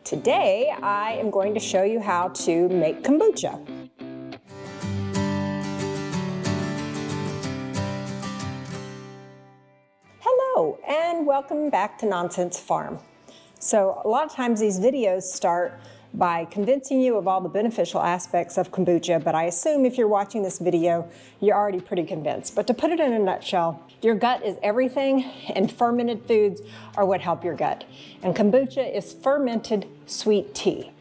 Today, I am going to show you how to make kombucha. Hello, and welcome back to Nonsense Farm. So a lot of times these videos start by convincing you of all the beneficial aspects of kombucha, but I assume if you're watching this video, you're already pretty convinced. But to put it in a nutshell, your gut is everything, and fermented foods are what help your gut. And kombucha is fermented sweet tea.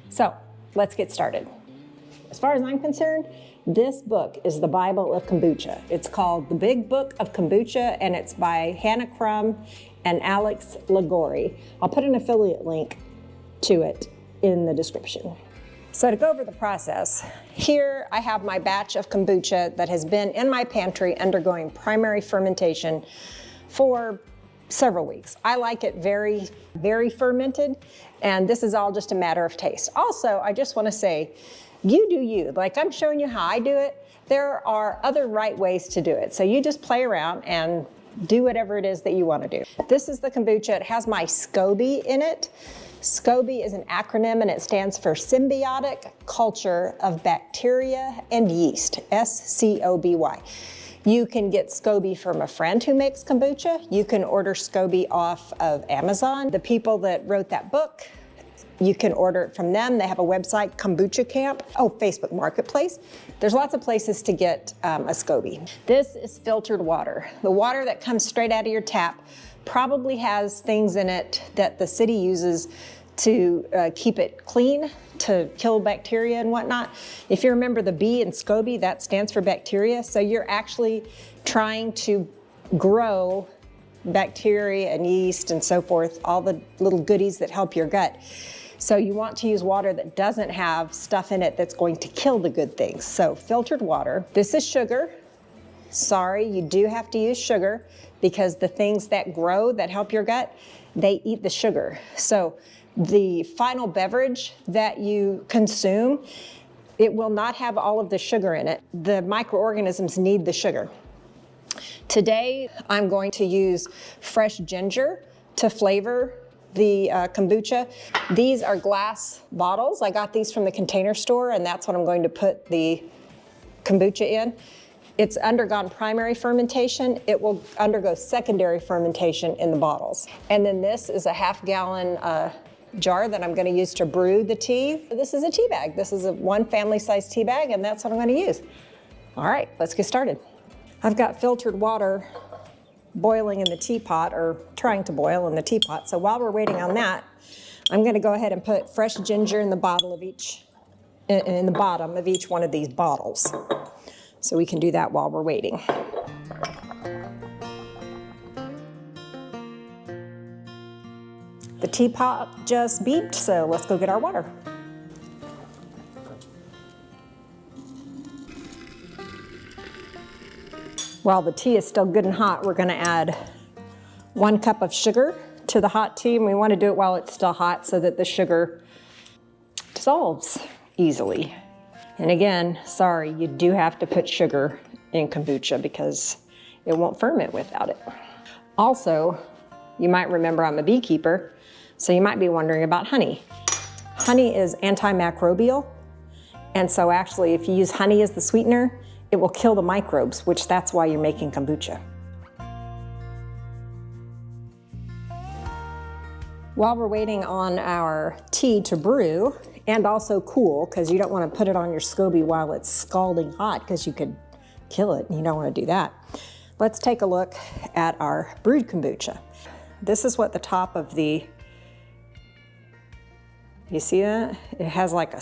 So let's get started. As far as I'm concerned, this book is the Bible of kombucha. It's called the Big Book of Kombucha, and it's by Hannah Crum and Alex Lagori. I'll put an affiliate link to it in the description. So to go over the process, here I have my batch of kombucha that has been in my pantry undergoing primary fermentation for several weeks. I like it very, very fermented, and this is all just a matter of taste. Also, I just want to say, you do you. Like I'm showing you how I do it. There are other right ways to do it. So you just play around and do whatever it is that you want to do. This is the kombucha. It has my SCOBY in it. SCOBY is an acronym, and it stands for Symbiotic Culture of Bacteria and Yeast, SCOBY. You can get SCOBY from a friend who makes kombucha. You can order SCOBY off of Amazon. The people that wrote that book, you can order it from them. They have a website, Kombucha Camp. Oh, Facebook Marketplace. There's lots of places to get a SCOBY. This is filtered water. The water that comes straight out of your tap probably has things in it that the city uses to keep it clean, to kill bacteria and whatnot. If you remember the B in SCOBY, that stands for bacteria. So you're actually trying to grow bacteria and yeast and so forth, all the little goodies that help your gut. So you want to use water that doesn't have stuff in it that's going to kill the good things. So filtered water. This is sugar. Sorry, you do have to use sugar because the things that grow that help your gut, they eat the sugar. So the final beverage that you consume, it will not have all of the sugar in it. The microorganisms need the sugar. Today, I'm going to use fresh ginger to flavor the kombucha. These are glass bottles. I got these from the Container Store, and that's what I'm going to put the kombucha in. It's undergone primary fermentation. It will undergo secondary fermentation in the bottles. And then this is a half-gallon jar that I'm going to use to brew the tea. This is a tea bag. This is a one family-sized tea bag, and that's what I'm going to use. All right, let's get started. I've got filtered water boiling in the teapot, or trying to boil in the teapot. So while we're waiting on that, I'm going to go ahead and put fresh ginger in the bottom of each one of these bottles. So we can do that while we're waiting. The teapot just beeped, so let's go get our water. While the tea is still good and hot, we're going to add 1 cup of sugar to the hot tea, and we want to do it while it's still hot so that the sugar dissolves easily. And again, sorry, you do have to put sugar in kombucha because it won't ferment without it. Also, you might remember I'm a beekeeper, so you might be wondering about honey. Honey is antimicrobial, and so actually if you use honey as the sweetener, it will kill the microbes, which that's why you're making kombucha. While we're waiting on our tea to brew, and also cool, because you don't want to put it on your SCOBY while it's scalding hot, because you could kill it, and you don't want to do that. Let's take a look at our brewed kombucha. This is what the top of the, you see that? It has like a,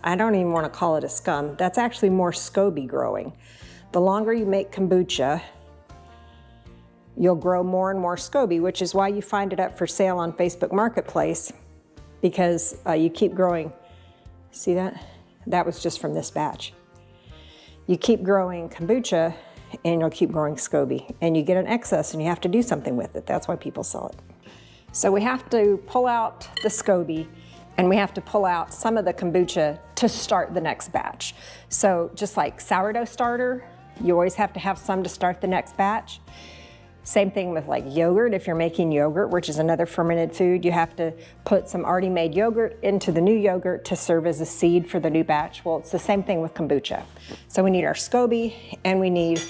I don't even want to call it a scum. That's actually more SCOBY growing. The longer you make kombucha, you'll grow more and more SCOBY, which is why you find it up for sale on Facebook Marketplace, because you keep growing. See that? That was just from this batch. You keep growing kombucha and you'll keep growing SCOBY, and you get an excess and you have to do something with it. That's why people sell it. So we have to pull out the SCOBY, and we have to pull out some of the kombucha to start the next batch. So just like sourdough starter, you always have to have some to start the next batch. Same thing with like yogurt. If you're making yogurt, which is another fermented food, you have to put some already made yogurt into the new yogurt to serve as a seed for the new batch. Well, it's the same thing with kombucha. So we need our SCOBY and we need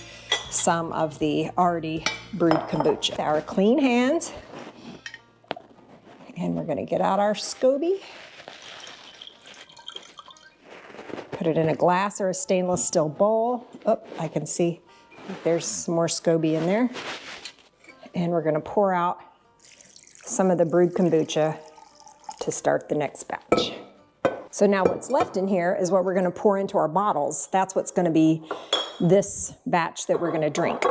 some of the already brewed kombucha. Our clean hands. And we're gonna get out our SCOBY. Put it in a glass or a stainless steel bowl. Oh, I can see there's some more SCOBY in there. And we're gonna pour out some of the brewed kombucha to start the next batch. So now what's left in here is what we're gonna pour into our bottles. That's what's gonna be this batch that we're gonna drink.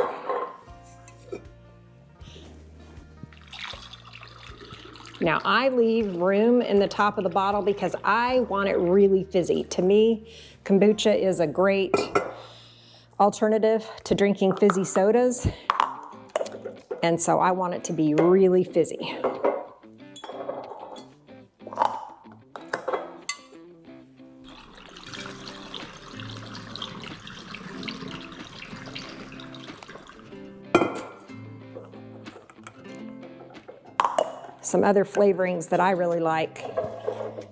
Now I leave room in the top of the bottle because I want it really fizzy. To me, kombucha is a great alternative to drinking fizzy sodas. And so I want it to be really fizzy. Some other flavorings that I really like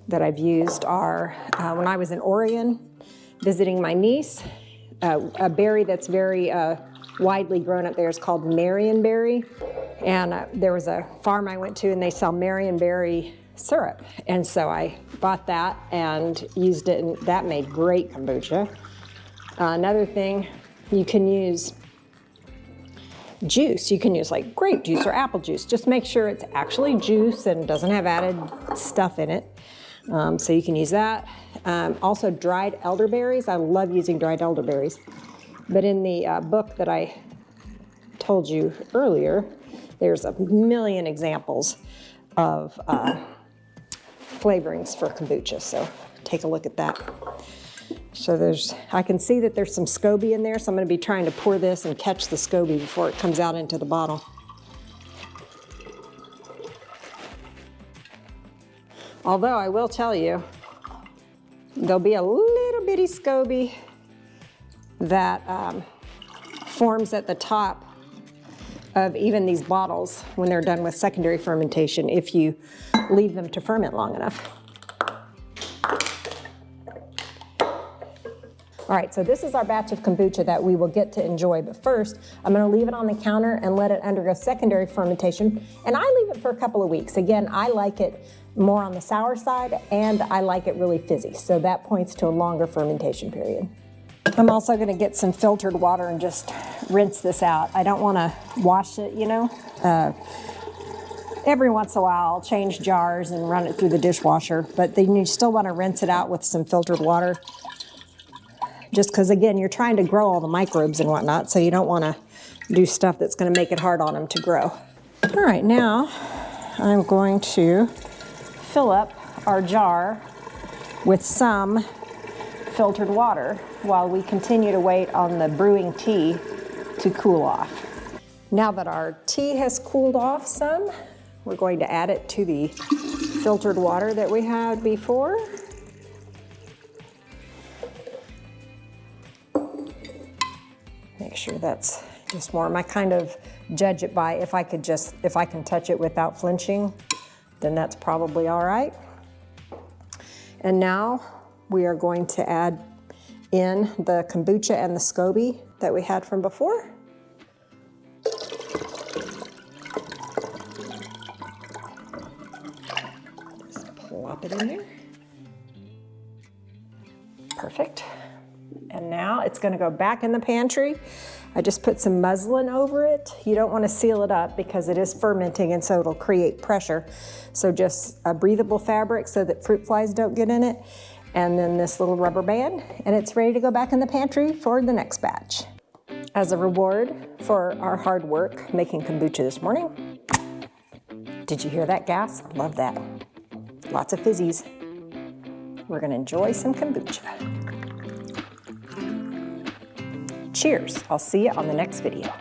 that I've used are, when I was in Oregon visiting my niece, a berry that's very widely grown up there is called marionberry. And there was a farm I went to and they sell marionberry syrup. And so I bought that and used it, and that made great kombucha. Another thing, you can use juice. You can use like grape juice or apple juice. Just make sure it's actually juice and doesn't have added stuff in it. So you can use that. Also dried elderberries. I love using dried elderberries. But in the book that I told you earlier, there's a million examples of flavorings for kombucha. So take a look at that. So I can see that there's some SCOBY in there, so I'm gonna be trying to pour this and catch the SCOBY before it comes out into the bottle. Although I will tell you, there'll be a little bitty SCOBY that forms at the top of even these bottles when they're done with secondary fermentation if you leave them to ferment long enough. All right, so this is our batch of kombucha that we will get to enjoy, but first, I'm gonna leave it on the counter and let it undergo secondary fermentation, and I leave it for a couple of weeks. Again, I like it more on the sour side, and I like it really fizzy, so that points to a longer fermentation period. I'm also gonna get some filtered water and just rinse this out. I don't wanna wash it, you know. Every once in a while, I'll change jars and run it through the dishwasher, but then you still wanna rinse it out with some filtered water. Just because, again, you're trying to grow all the microbes and whatnot, so you don't want to do stuff that's going to make it hard on them to grow. All right, now I'm going to fill up our jar with some filtered water while we continue to wait on the brewing tea to cool off. Now that our tea has cooled off some, we're going to add it to the filtered water that we had before. Make sure that's just warm. I kind of judge it by if I can touch it without flinching, then that's probably all right. And now we are going to add in the kombucha and the SCOBY that we had from before. Just plop it in there. Perfect. And now it's going to go back in the pantry. I just put some muslin over it. You don't want to seal it up because it is fermenting and so it'll create pressure. So just a breathable fabric so that fruit flies don't get in it. And then this little rubber band, and it's ready to go back in the pantry for the next batch. As a reward for our hard work making kombucha this morning. Did you hear that gas? I love that. Lots of fizzies. We're going to enjoy some kombucha. Cheers. I'll see you on the next video.